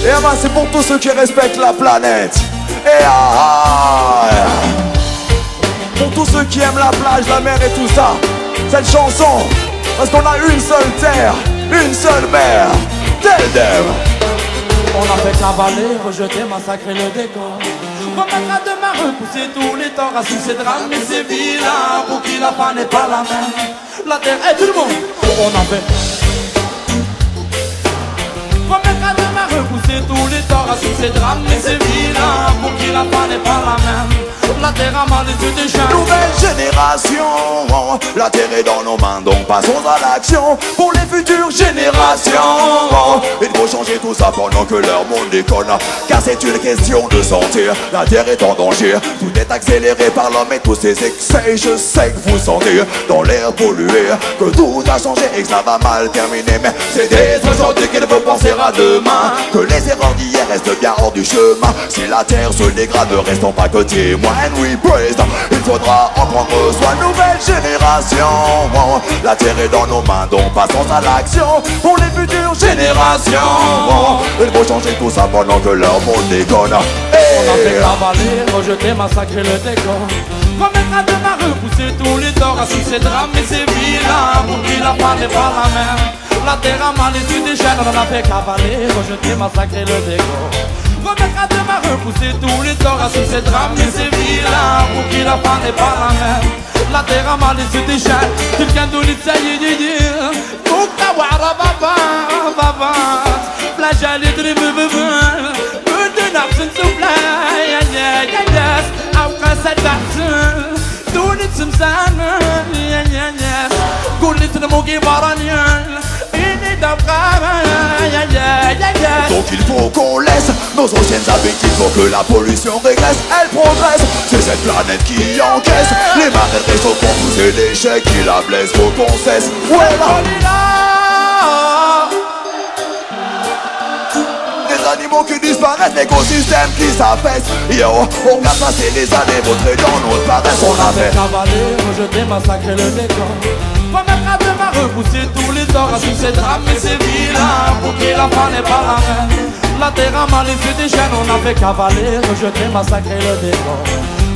Et ah, c'est pour tous ceux qui respectent la planète. Et pour tous ceux qui aiment la plage, la mer et tout ça. Cette chanson, parce qu'on a une seule terre, une seule mer. Tell them. On a fait cavaler, rejeter, massacrer le décor. Remettre à demain, repousser tous les torts, à ces drames et ces vilains, pour qui la fin n'est pas la même. La terre, et tout le monde, on a fait. Remettre à demain, repousser tous les torts, à ces drames et ces vilains, pour qui la fin n'est pas la même. La terre a mal les yeux des chiens. Nouvelle génération, la terre est dans nos mains, donc passons à l'action. Pour les futures générations, il faut changer tout ça pendant que leur monde déconne. Car c'est une question de santé, la terre est en danger. Tout est accéléré par l'homme et tous ses excès. Je sais que vous sentez dans l'air pollué que tout a changé et que ça va mal terminer. Mais c'est dès aujourd'hui qu'il faut penser à demain, que les erreurs d'hier restent bien hors du chemin. Si la terre se dégrade, ne restons pas que témoins. We praise, il faudra en prendre soin. Nouvelle génération, la terre est dans nos mains, donc passons à l'action. Pour les futures générations, il faut changer tout ça pendant que leur monde déconne. On a fait cavaler, rejeter, massacrer le décor. Remettre à demain, repousser tous les torts, à ces drames et ces vilains, pour qui la fin n'est pas la même. La terre a mal les yeux des chaînes, on en a fait cavaler, rejeter, massacrer le décor. Remettre à demain, repousser tous les torts, à ces drames et ces vilains, pour qui la fin n'est pas la même. La terre a mal les yeux des chaînes, quelqu'un de l'île, ça y est, Moukta wara baba, plage à l'idri, de nafsin soufflay, yes, après cette personne, tout l'île s'msan, goulit de mogi baraniel. Donc il faut qu'on laisse nos anciennes habitudes pour que la pollution régresse, elle progresse. C'est cette planète qui encaisse les marées de réseau pour pousser l'échec qui la blesse, faut qu'on cesse. Des animaux qui disparaissent, l'écosystème qui s'affaisse. Yo, on a passé les années, vautrés dans notre paresse. On a fait cavaler, rejeter, massacrer le décor. Remettre à demain, repousser tous les torts, à tous ces drames et ces vilains, pour qui la fin n'est pas la même. La terre a mal les yeux des chaînes, on a fait cavaler, rejeter, massacrer le décor.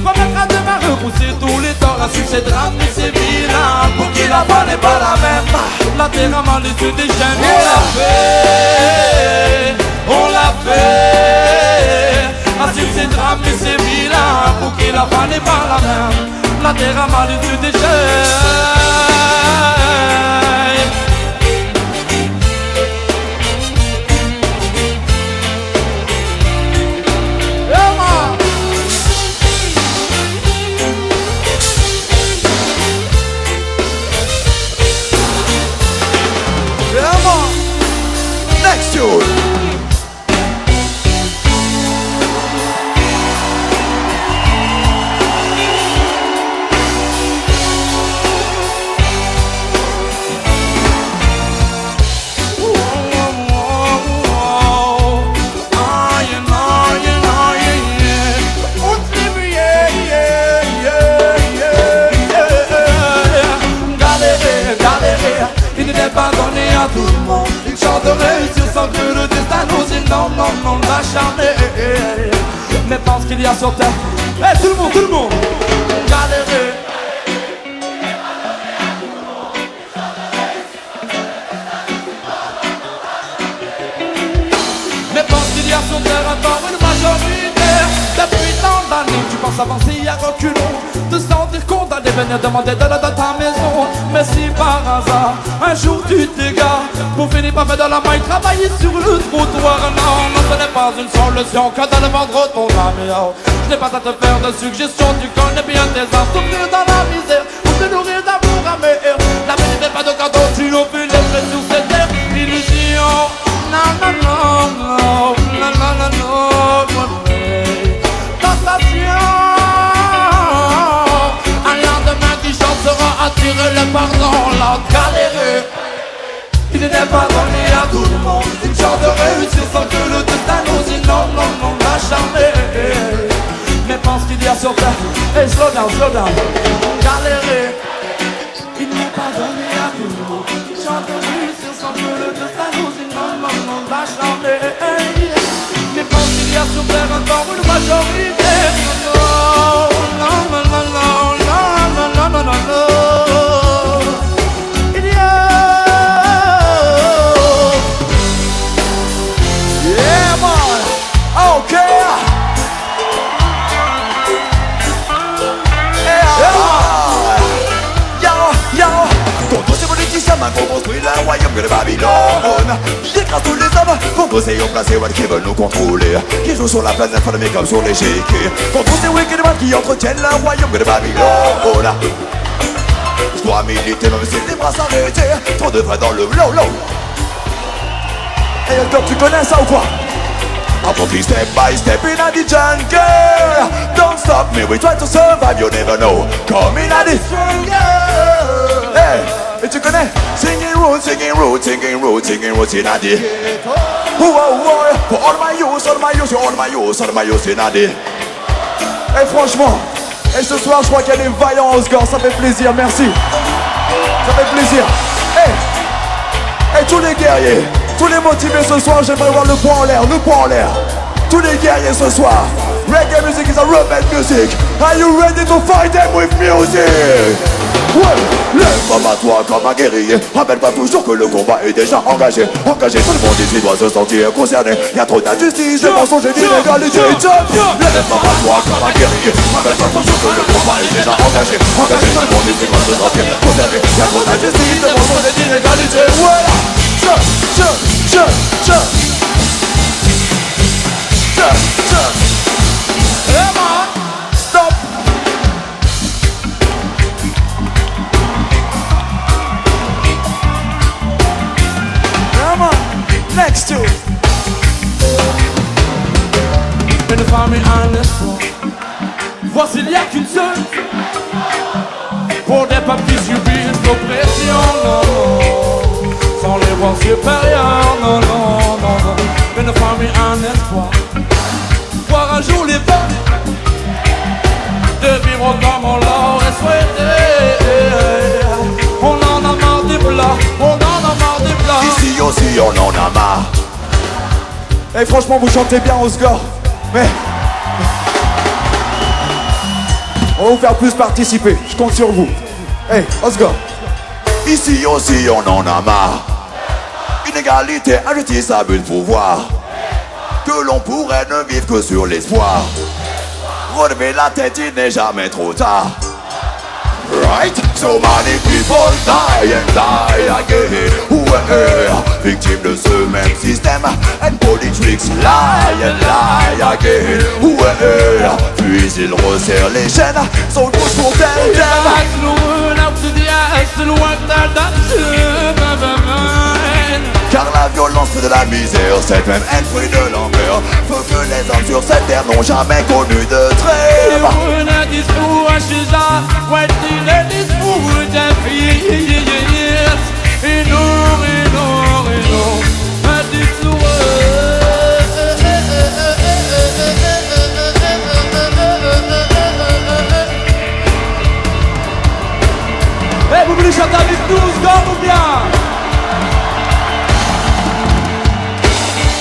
Remettre à demain, repousser tous les torts, à tous ces drames et ces vilains, pour qui la fin n'est pas la même. La terre a mal les yeux des chaînes, on l'a fait, on l'a fait. À tous ces drames et ces vilains, pour qui la fin n'est pas la même. La terre a mal les yeux des chaînes. next tune. Tout le monde, une chance de réussir sans que le destin nous dise non, d'acharner. Mais pense qu'il y a sur terre, hey, tout le monde, galérer. Mais pense qu'il y a sur terre encore une majorité. Depuis tant d'années, tu penses avancer à reculons, te sentir condamné, venir demander de l'aide à ta maison. Mais si par hasard, un jour tu t'égares, pour finir par faire de la maille, travailler sur le trottoir. Non, ce n'est pas une solution que de le vendre ton ami. Je n'ai pas à te faire de suggestions, tu connais bien tes arts. Souffrir dans la misère, pour te nourrir d'amour amer. La vie n'est pas de cadeau, tu as vu les frais sur cette terre. Illusion, non. Un lendemain qui chante sera attirer le pardon, la galérer. Il n'est pas donné à tout le monde une chance de réussir sans que le destin nous dise non, l'acharner. Mais pense qu'il y a sur terre, hey, slow down, galérer. Il n'est pas donné à tout le monde une chance de réussir sans que le destin nous dise non, l'acharner. Babylone, qui écrase tous les hommes, composés au placé one qui veulent nous contrôler, qui jouent sur la planète mais comme sur l'échiquier, contre ces wicked ones qui entretiennent le royaume de Babylone. Je dois militer même si les bras s'arrêter, trop de vrai dans le low. Hey Oscar, tu connais ça ou quoi? I'm walking step by step in a the jungle. Don't stop me, we try to survive, you never know. Come in a the jungle. Hey, et tu connais? Singing roots in a the. For all my youth in a the. Hey franchement, et ce soir je crois qu'il y a des vaillants Oscar, ça fait plaisir, merci. Ça fait plaisir. Hey, hey tous les guerriers. Tous les motivés ce soir, j'aimerais voir le poing en l'air, Tous les guerriers ce soir. Reggae music is a rebel music. Are you ready to fight them with music? Ouais, lève à toi comme un guerrier. Rappelle-toi toujours que le combat est déjà engagé. Tout le monde ici doit se sentir concerné. Y'a trop d'injustice, de mensonges et d'inégalité. Lève à toi comme un guerrier. Rappelle-toi toujours que le combat est déjà engagé. Tout le monde ici doit se sentir concerné. Y'a trop d'injustice, de mensonges et d'inégalité. Voilà. Come on, stop. Come on, next to. Une femme et un espoir. Voici il n'y a qu'une seule. Pour des peuples qui subissent l'oppression, non. Sans les voir supérieurs, non. Une femme et un espoir. Voir un jour les peuples de vivre comme on l'aurait souhaité. On en a marre des plats, Ici aussi on en a marre. Hey franchement vous chantez bien Oscar, mais on va vous faire plus participer, je compte sur vous. Hey Oscar. Ici aussi on en a marre. Inégalité, injustice, abus de pouvoir. Que l'on pourrait ne vivre que sur l'espoir. Relever la tête, il n'est jamais trop tard. Right? So many people die and die again. Victimes de ce même système. And politics lie and lie again. Puis ils resserrent les chaînes. Sont tous pour tel car la violence fait de la misère, cette même haine fruit de l'enfer. Faut que les hommes sur cette terre n'ont jamais connu de trêve. Hey, vous voulez chanter avec nous, Oscar ou bien?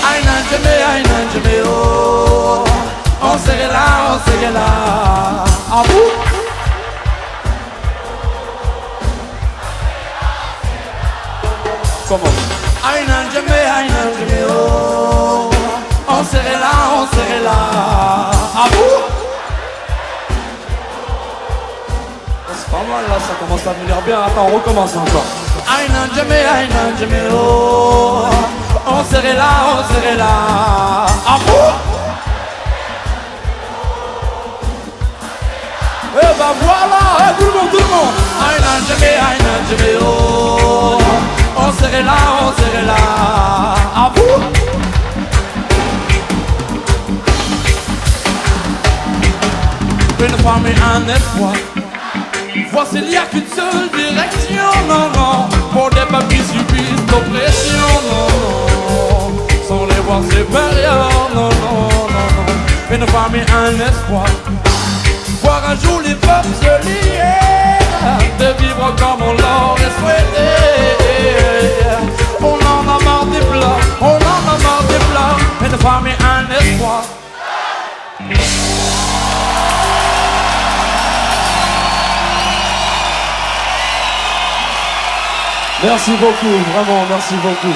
Aïe, oh. On serait là. Ah vous? Comment? Aïe, oh. On serait là. Ah vous? C'est pas mal là, ça commence à venir bien. Attends, on recommence encore. Aïe, oh. On serait là. Ah vous? Eh ben voilà, tout le monde. Aïe, oh. On serait là. Ah vous? Une femme et un espoir. Voici il n'y a qu'une seule direction, non. Pour des peuples qui subissent l'oppression, non. Sans les voir supérieurs, non. Une femme et un espoir. Voir un jour les peuples se lier, de vivre comme on l'aurait souhaité. On en a marre des plats, Une femme et un espoir. Merci beaucoup, vraiment, merci beaucoup.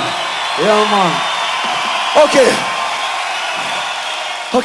Et un man. Ok.